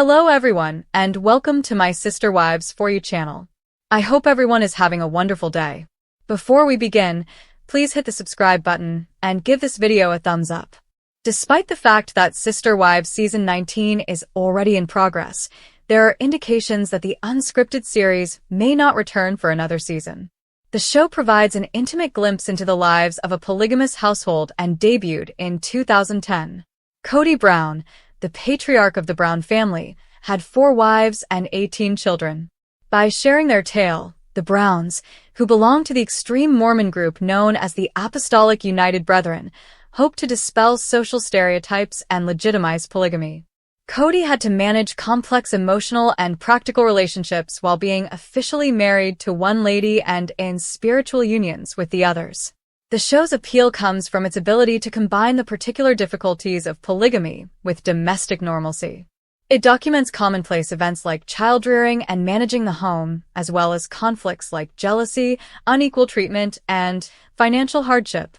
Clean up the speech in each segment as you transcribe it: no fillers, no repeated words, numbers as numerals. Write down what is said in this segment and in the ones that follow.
Hello everyone, and welcome to my Sister Wives For You channel. I hope everyone is having a wonderful day. Before we begin, please hit the subscribe button and give this video a thumbs up. Despite the fact that Sister Wives Season 19 is already in progress, there are indications that the unscripted series may not return for another season. The show provides an intimate glimpse into the lives of a polygamous household and debuted in 2010. Kody Brown, the patriarch of the Brown family, had 4 wives and 18 children. By sharing their tale, the Browns, who belong to the extreme Mormon group known as the Apostolic United Brethren, hope to dispel social stereotypes and legitimize polygamy. Kody had to manage complex emotional and practical relationships while being officially married to one lady and in spiritual unions with the others. The show's appeal comes from its ability to combine the particular difficulties of polygamy with domestic normalcy. It documents commonplace events like child-rearing and managing the home, as well as conflicts like jealousy, unequal treatment, and financial hardship.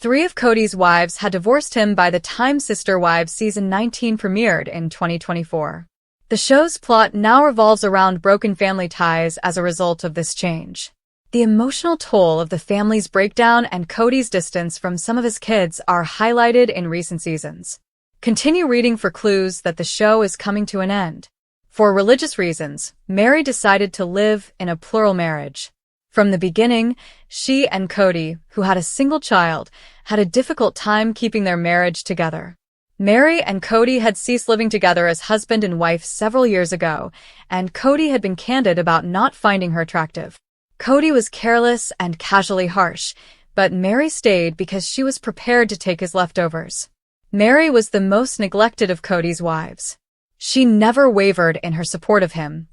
3 of Kody's wives had divorced him by the time Sister Wives Season 19 premiered in 2024. The show's plot now revolves around broken family ties as a result of this change. The emotional toll of the family's breakdown and Kody's distance from some of his kids are highlighted in recent seasons. Continue reading for clues that the show is coming to an end. For religious reasons, Meri decided to live in a plural marriage. From the beginning, she and Kody, who had a single child, had a difficult time keeping their marriage together. Meri and Kody had ceased living together as husband and wife several years ago, and Kody had been candid about not finding her attractive. Kody was careless and casually harsh, but Meri stayed because she was prepared to take his leftovers. Meri was the most neglected of Kody's wives. She never wavered in her support of him,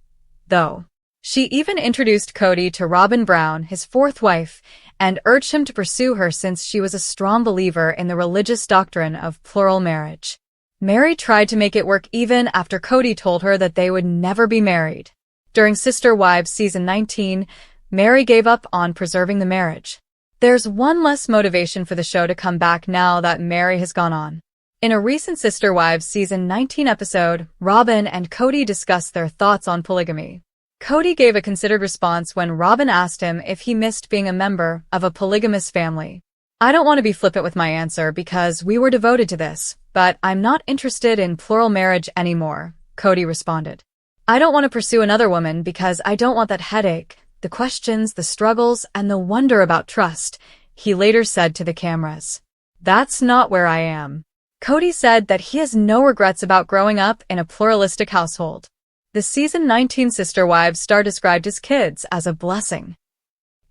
though. She even introduced Kody to Robyn Brown, his 4th wife, and urged him to pursue her since she was a strong believer in the religious doctrine of plural marriage. Meri tried to make it work even after Kody told her that they would never be married. During Sister Wives Season 19, Meri gave up on preserving the marriage. There's one less motivation for the show to come back now that Meri has gone on. In a recent Sister Wives Season 19 episode, Robyn and Kody discussed their thoughts on polygamy. Kody gave a considered response when Robyn asked him if he missed being a member of a polygamous family. "I don't want to be flippant with my answer because we were devoted to this, but I'm not interested in plural marriage anymore," Kody responded. "I don't want to pursue another woman because I don't want that headache, the questions, the struggles, and the wonder about trust," he later said to the cameras. "That's not where I am." Kody said that he has no regrets about growing up in a pluralistic household. The Season 19 Sister Wives star described his kids as a blessing.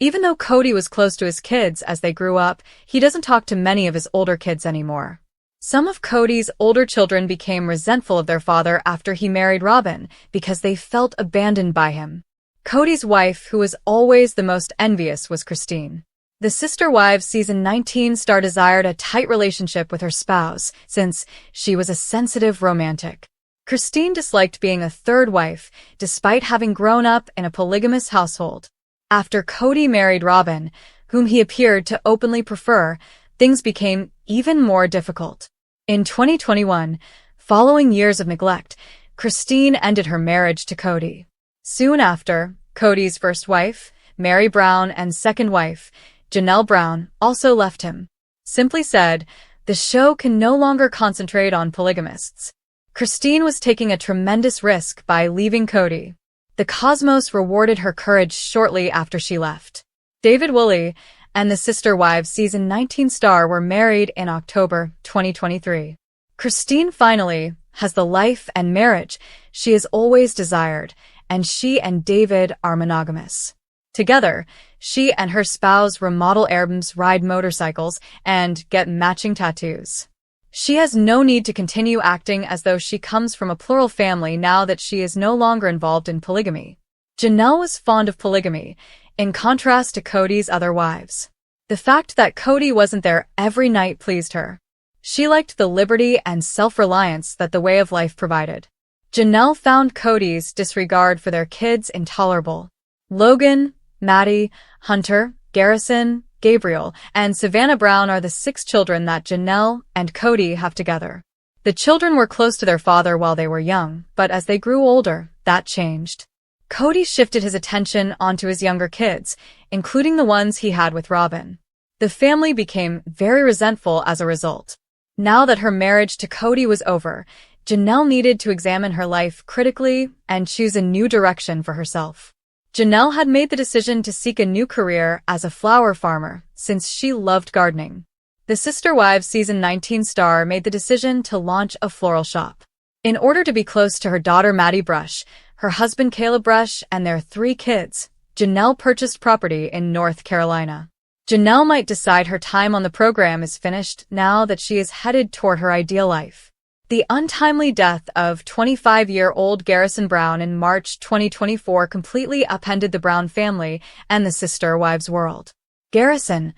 Even though Kody was close to his kids as they grew up, he doesn't talk to many of his older kids anymore. Some of Kody's older children became resentful of their father after he married Robyn because they felt abandoned by him. Kody's wife, who was always the most envious, was Christine. The Sister Wives Season 19 star desired a tight relationship with her spouse, since she was a sensitive romantic. Christine disliked being a 3rd wife, despite having grown up in a polygamous household. After Kody married Robyn, whom he appeared to openly prefer, things became even more difficult. In 2021, following years of neglect, Christine ended her marriage to Kody. Soon after, Kody's 1st wife, Meri Brown, and 2nd wife, Janelle Brown, also left him. Simply said, the show can no longer concentrate on polygamists. Christine was taking a tremendous risk by leaving Kody. The cosmos rewarded her courage shortly after she left. David Woolley and the Sister Wives Season 19 star were married in October 2023. Christine finally has the life and marriage she has always desired, and she and David are monogamous. Together, she and her spouse remodel Airbnbs, ride motorcycles, and get matching tattoos. She has no need to continue acting as though she comes from a plural family now that she is no longer involved in polygamy. Janelle was fond of polygamy, in contrast to Kody's other wives. The fact that Kody wasn't there every night pleased her. She liked the liberty and self-reliance that the way of life provided. Janelle found Kody's disregard for their kids intolerable. Logan, Maddie, Hunter, Garrison, Gabriel, and Savannah Brown are the 6 children that Janelle and Kody have together. The children were close to their father while they were young, but as they grew older, that changed. Cody shifted his attention onto his younger kids, including the ones he had with Robyn. The family became very resentful as a result. Now that her marriage to Cody was over, Janelle needed to examine her life critically and choose a new direction for herself. Janelle had made the decision to seek a new career as a flower farmer since she loved gardening. The Sister Wives Season 19 star made the decision to launch a floral shop. In order to be close to her daughter Meri Brown, her husband Caleb Brown, and their 3 kids, Janelle purchased property in North Carolina. Janelle might decide her time on the program is finished now that she is headed toward her ideal life. The untimely death of 25-year-old Garrison Brown in March 2024 completely upended the Brown family and the Sister Wives world. Garrison,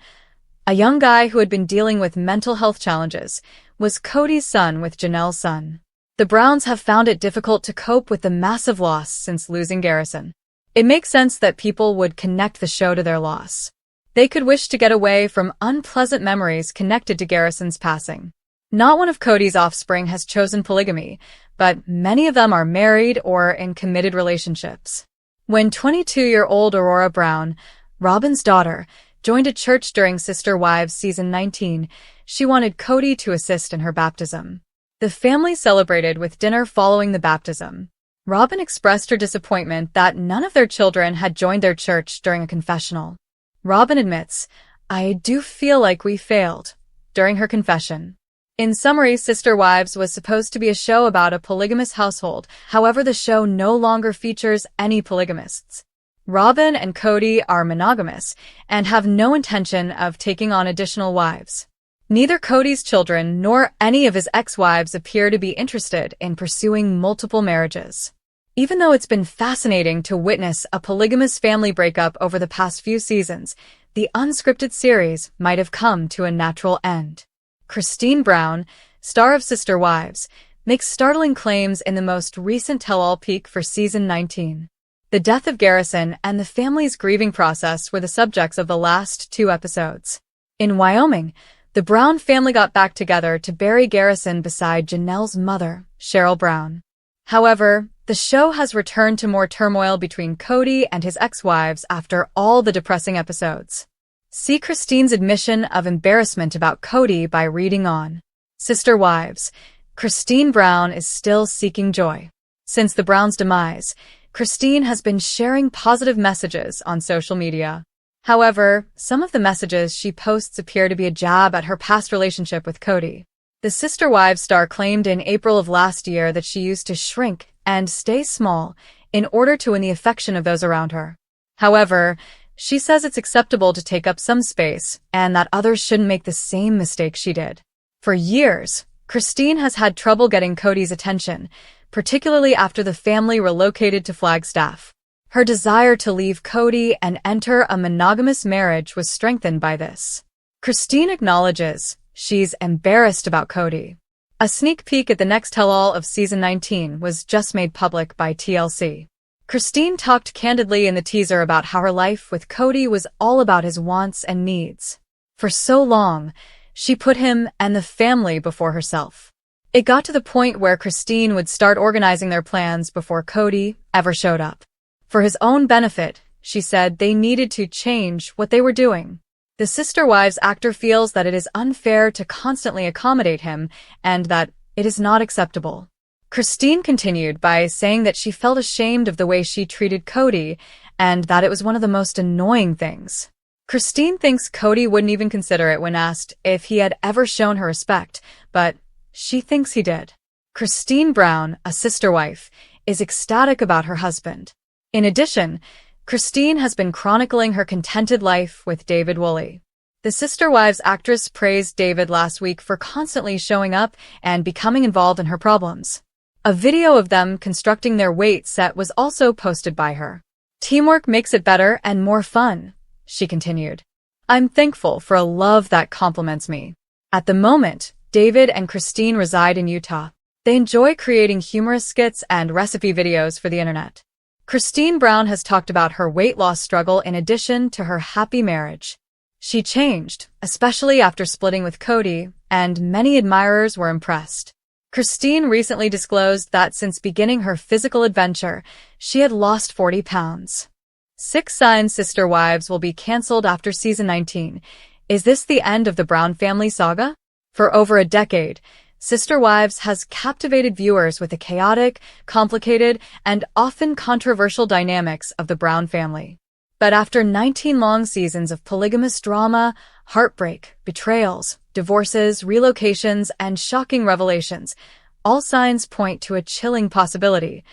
a young guy who had been dealing with mental health challenges, was Cody's son with Janelle's son. The Browns have found it difficult to cope with the massive loss since losing Garrison. It makes sense that people would connect the show to their loss. They could wish to get away from unpleasant memories connected to Garrison's passing. Not one of Cody's offspring has chosen polygamy, but many of them are married or in committed relationships. When 22-year-old Aurora Brown, Robyn's daughter, joined a church during Sister Wives Season 19, she wanted Cody to assist in her baptism. The family celebrated with dinner following the baptism. Robyn expressed her disappointment that none of their children had joined their church during a confessional. Robyn admits, "I do feel like we failed," during her confession. In summary, Sister Wives was supposed to be a show about a polygamous household. However, the show no longer features any polygamists. Robyn and Cody are monogamous and have no intention of taking on additional wives. Neither Cody's children nor any of his ex-wives appear to be interested in pursuing multiple marriages. Even though it's been fascinating to witness a polygamous family breakup over the past few seasons, the unscripted series might have come to a natural end. Christine Brown, star of Sister Wives, makes startling claims in the most recent tell-all peek for Season 19. The death of Garrison and the family's grieving process were the subjects of the last 2 episodes. In Wyoming, the Brown family got back together to bury Garrison beside Janelle's mother, Cheryl Brown. However, the show has returned to more turmoil between Cody and his ex-wives after all the depressing episodes. See Christine's admission of embarrassment about Cody by reading on. Sister Wives, Christine Brown is still seeking joy. Since the Browns' demise, Christine has been sharing positive messages on social media. However, some of the messages she posts appear to be a jab at her past relationship with Cody. The Sister Wives star claimed in April of last year that she used to shrink and stay small in order to win the affection of those around her. However, she says it's acceptable to take up some space and that others shouldn't make the same mistake she did. For years, Christine has had trouble getting Cody's attention, particularly after the family relocated to Flagstaff. Her desire to leave Cody and enter a monogamous marriage was strengthened by this. Christine acknowledges she's embarrassed about Cody. A sneak peek at the next tell-all of Season 19 was just made public by TLC. Christine talked candidly in the teaser about how her life with Cody was all about his wants and needs. For so long, she put him and the family before herself. It got to the point where Christine would start organizing their plans before Cody ever showed up. For his own benefit, she said they needed to change what they were doing. The Sister Wives actor feels that it is unfair to constantly accommodate him and that it is not acceptable. Christine continued by saying that she felt ashamed of the way she treated Cody and that it was one of the most annoying things. Christine thinks Cody wouldn't even consider it when asked if he had ever shown her respect, but she thinks he did. Christine Brown, a sister wife, is ecstatic about her husband. In addition, Christine has been chronicling her contented life with David Woolley. The Sister Wives actress praised David last week for constantly showing up and becoming involved in her problems. A video of them constructing their weight set was also posted by her. "Teamwork makes it better and more fun," she continued. "I'm thankful for a love that compliments me." At the moment, David and Christine reside in Utah. They enjoy creating humorous skits and recipe videos for the internet. Christine Brown has talked about her weight loss struggle in addition to her happy marriage. She changed, especially after splitting with Cody, and many admirers were impressed. Christine recently disclosed that since beginning her physical adventure, she had lost 40 pounds. 6 signs Sister Wives will be cancelled after season 19. Is this the end of the Brown family saga? For over a decade, Sister Wives has captivated viewers with the chaotic, complicated, and often controversial dynamics of the Brown family. But after 19 long seasons of polygamous drama, heartbreak, betrayals, divorces, relocations, and shocking revelations, all signs point to a chilling possibility.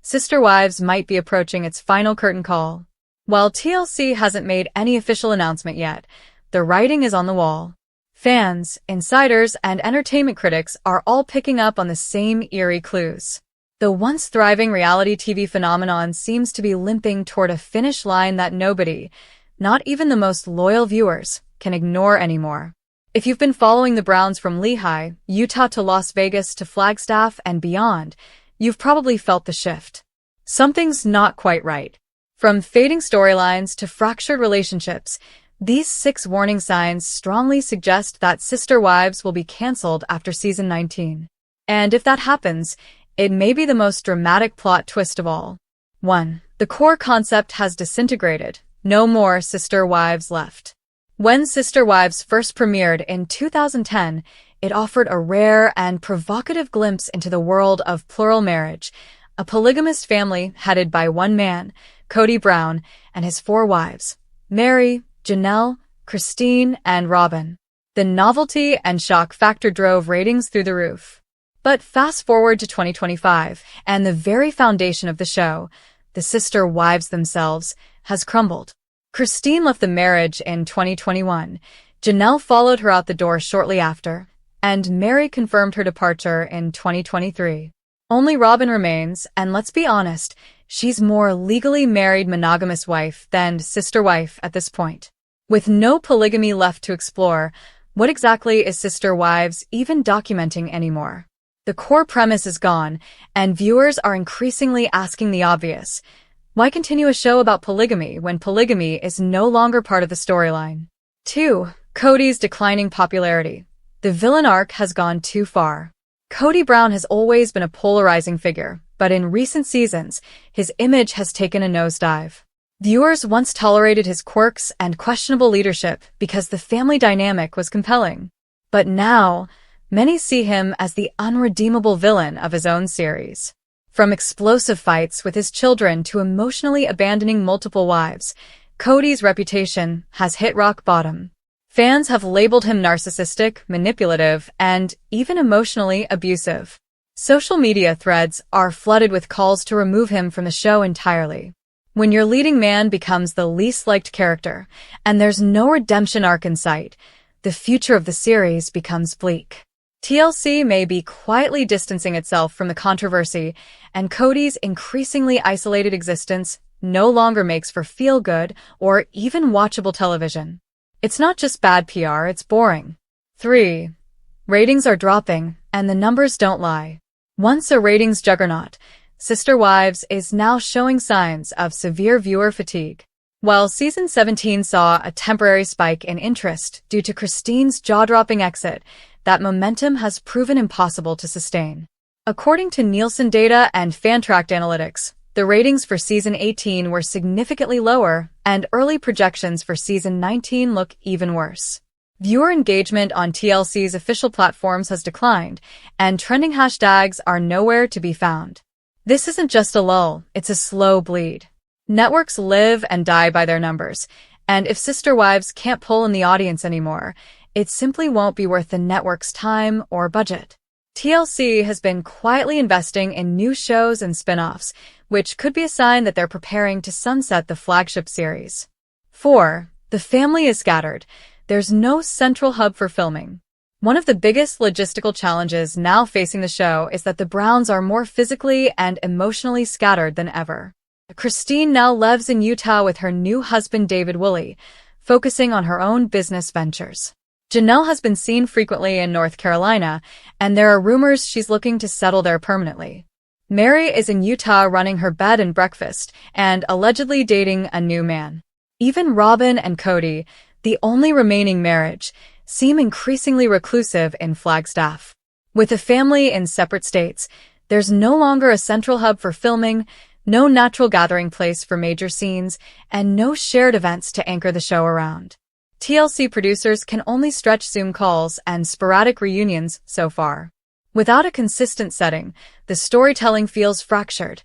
Sister Wives might be approaching its final curtain call. While TLC hasn't made any official announcement yet, the writing is on the wall. Fans, insiders, and entertainment critics are all picking up on the same eerie clues. The once thriving reality TV phenomenon seems to be limping toward a finish line that nobody, not even the most loyal viewers, can ignore anymore. If you've been following the Browns from Lehigh, Utah to Las Vegas to Flagstaff and beyond, you've probably felt the shift. Something's not quite right. From fading storylines to fractured relationships, these 6 warning signs strongly suggest that Sister Wives will be cancelled after season 19. And if that happens, it may be the most dramatic plot twist of all. 1. The core concept has disintegrated. No more Sister Wives left. When Sister Wives first premiered in 2010, it offered a rare and provocative glimpse into the world of plural marriage, a polygamous family headed by one man, Cody Brown, and his 4 wives, Meri, Janelle, Christine, and Robyn. The novelty and shock factor drove ratings through the roof. But fast forward to 2025, and the very foundation of the show, the Sister Wives themselves, has crumbled. Christine left the marriage in 2021, Janelle followed her out the door shortly after, and Meri confirmed her departure in 2023. Only Robyn remains, and let's be honest, she's more legally married monogamous wife than sister wife at this point. With no polygamy left to explore, what exactly is Sister Wives even documenting anymore? The core premise is gone, and viewers are increasingly asking the obvious. Why continue a show about polygamy when polygamy is no longer part of the storyline? 2. Cody's declining popularity. The villain arc has gone too far. Kody Brown has always been a polarizing figure, but in recent seasons, his image has taken a nosedive. Viewers once tolerated his quirks and questionable leadership because the family dynamic was compelling. But now, many see him as the unredeemable villain of his own series. From explosive fights with his children to emotionally abandoning multiple wives, Cody's reputation has hit rock bottom. Fans have labeled him narcissistic, manipulative, and even emotionally abusive. Social media threads are flooded with calls to remove him from the show entirely. When your leading man becomes the least liked character, and there's no redemption arc in sight, the future of the series becomes bleak. TLC may be quietly distancing itself from the controversy, and Cody's increasingly isolated existence no longer makes for feel-good or even watchable television. It's not just bad PR, it's boring. 3. Ratings are dropping, and the numbers don't lie. Once a ratings juggernaut, Sister Wives is now showing signs of severe viewer fatigue. While season 17 saw a temporary spike in interest due to Christine's jaw-dropping exit, that momentum has proven impossible to sustain. According to Nielsen data and fan-tracked analytics, the ratings for season 18 were significantly lower, and early projections for season 19 look even worse. Viewer engagement on TLC's official platforms has declined, and trending hashtags are nowhere to be found. This isn't just a lull, it's a slow bleed. Networks live and die by their numbers, and if Sister Wives can't pull in the audience anymore, it simply won't be worth the network's time or budget. TLC has been quietly investing in new shows and spin-offs, which could be a sign that they're preparing to sunset the flagship series. 4. The family is scattered. There's no central hub for filming. One of the biggest logistical challenges now facing the show is that the Browns are more physically and emotionally scattered than ever. Christine now lives in Utah with her new husband David Woolley, focusing on her own business ventures. Janelle has been seen frequently in North Carolina, and there are rumors she's looking to settle there permanently. Meri is in Utah running her bed and breakfast, and allegedly dating a new man. Even Robyn and Cody, the only remaining marriage, seem increasingly reclusive in Flagstaff. With a family in separate states, there's no longer a central hub for filming, no natural gathering place for major scenes, and no shared events to anchor the show around. TLC producers can only stretch Zoom calls and sporadic reunions so far. Without a consistent setting, the storytelling feels fractured,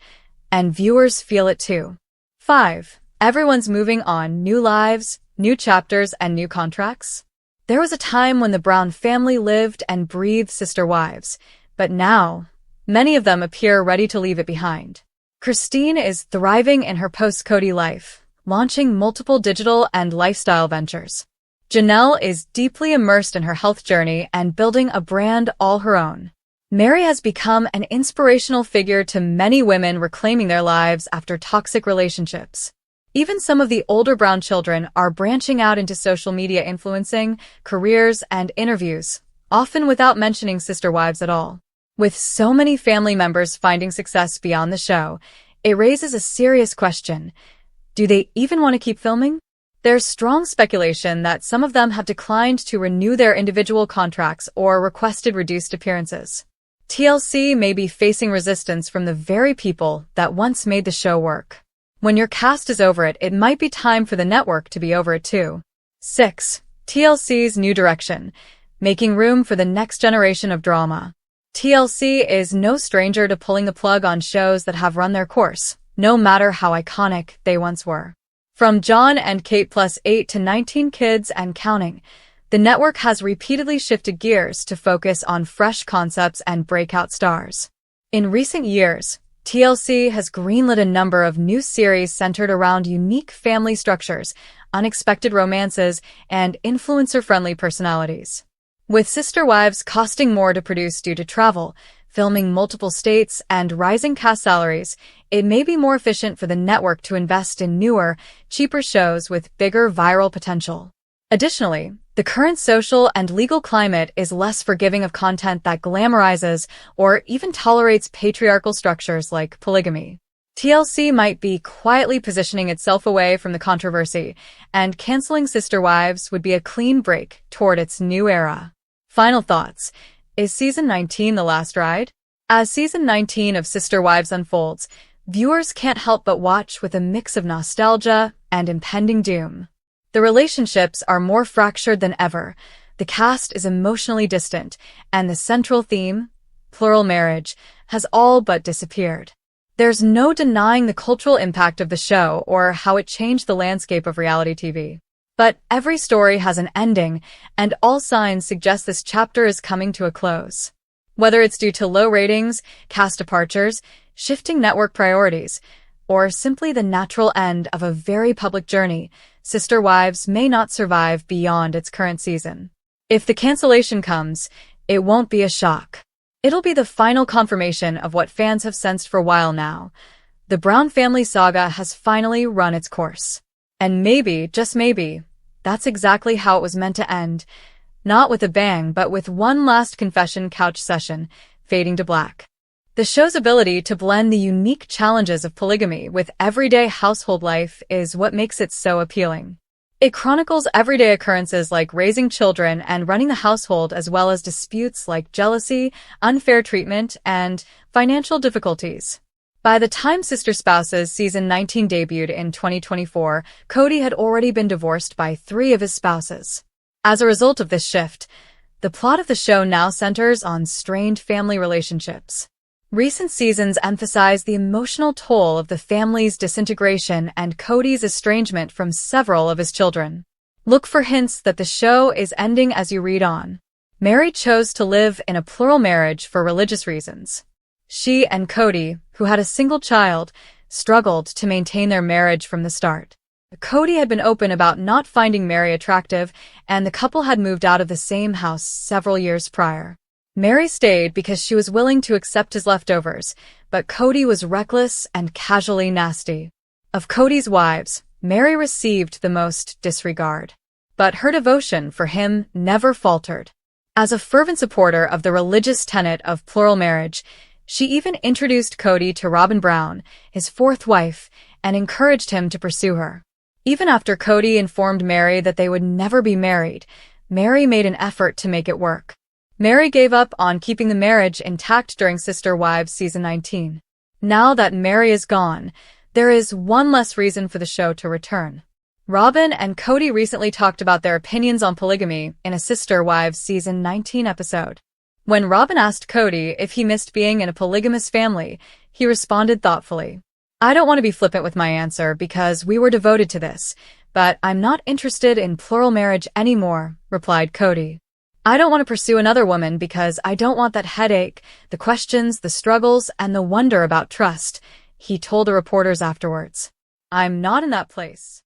and viewers feel it too. 5. Everyone's moving on, new lives, new chapters, and new contracts. There was a time when the Brown family lived and breathed sister wives, but now, many of them appear ready to leave it behind. Christine is thriving in her post-Kody life, launching multiple digital and lifestyle ventures. Janelle is deeply immersed in her health journey and building a brand all her own. Meri has become an inspirational figure to many women reclaiming their lives after toxic relationships. Even some of the older Brown children are branching out into social media influencing, careers, and interviews, often without mentioning sister wives at all. With so many family members finding success beyond the show, it raises a serious question. Do they even want to keep filming? There's strong speculation that some of them have declined to renew their individual contracts or requested reduced appearances. TLC may be facing resistance from the very people that once made the show work. When your cast is over it, it might be time for the network to be over it too. 6. TLC's new direction, making room for the next generation of drama. TLC is no stranger to pulling the plug on shows that have run their course, no matter how iconic they once were. From John and Kate plus 8 to 19 Kids and counting, the network has repeatedly shifted gears to focus on fresh concepts and breakout stars. In recent years, TLC has greenlit a number of new series centered around unique family structures, unexpected romances, and influencer-friendly personalities. With sister wives costing more to produce due to travel, filming multiple states, and rising cast salaries, it may be more efficient for the network to invest in newer, cheaper shows with bigger viral potential. Additionally, the current social and legal climate is less forgiving of content that glamorizes or even tolerates patriarchal structures like polygamy. TLC might be quietly positioning itself away from the controversy, and canceling Sister Wives would be a clean break toward its new era. Final thoughts. Is Season 19 the last ride? As Season 19 of Sister Wives unfolds, viewers can't help but watch with a mix of nostalgia and impending doom. The relationships are more fractured than ever, the cast is emotionally distant, and the central theme, plural marriage, has all but disappeared. There's no denying the cultural impact of the show or how it changed the landscape of reality TV. But every story has an ending, and all signs suggest this chapter is coming to a close. Whether it's due to low ratings, cast departures, shifting network priorities, or simply the natural end of a very public journey, Sister Wives may not survive beyond its current season. If the cancellation comes, it won't be a shock. It'll be the final confirmation of what fans have sensed for a while now. The Brown family saga has finally run its course. And maybe, just maybe, that's exactly how it was meant to end. Not with a bang, but with one last confession couch session, fading to black. The show's ability to blend the unique challenges of polygamy with everyday household life is what makes it so appealing. It chronicles everyday occurrences like raising children and running the household, as well as disputes like jealousy, unfair treatment, and financial difficulties. By the time Sister Spouses Season 19 debuted in 2024, Cody had already been divorced by 3 of his spouses. As a result of this shift, the plot of the show now centers on strained family relationships. Recent seasons emphasize the emotional toll of the family's disintegration and Cody's estrangement from several of his children. Look for hints that the show is ending as you read on. Meri chose to live in a plural marriage for religious reasons. She and Cody, who had a single child, struggled to maintain their marriage from the start. Cody had been open about not finding Meri attractive, and the couple had moved out of the same house several years prior. Meri stayed because she was willing to accept his leftovers, but Cody was reckless and casually nasty. Of Cody's wives, Meri received the most disregard. But her devotion for him never faltered. As a fervent supporter of the religious tenet of plural marriage, she even introduced Cody to Robyn Brown, his 4th wife, and encouraged him to pursue her. Even after Cody informed Meri that they would never be married, Meri made an effort to make it work. Meri gave up on keeping the marriage intact during Sister Wives Season 19. Now that Meri is gone, there is one less reason for the show to return. Robyn and Cody recently talked about their opinions on polygamy in a Sister Wives Season 19 episode. When Robyn asked Cody if he missed being in a polygamous family, he responded thoughtfully. "I don't want to be flippant with my answer because we were devoted to this, but I'm not interested in plural marriage anymore," replied Cody. "I don't want to pursue another woman because I don't want that headache, the questions, the struggles, and the wonder about trust," he told the reporters afterwards. "I'm not in that place."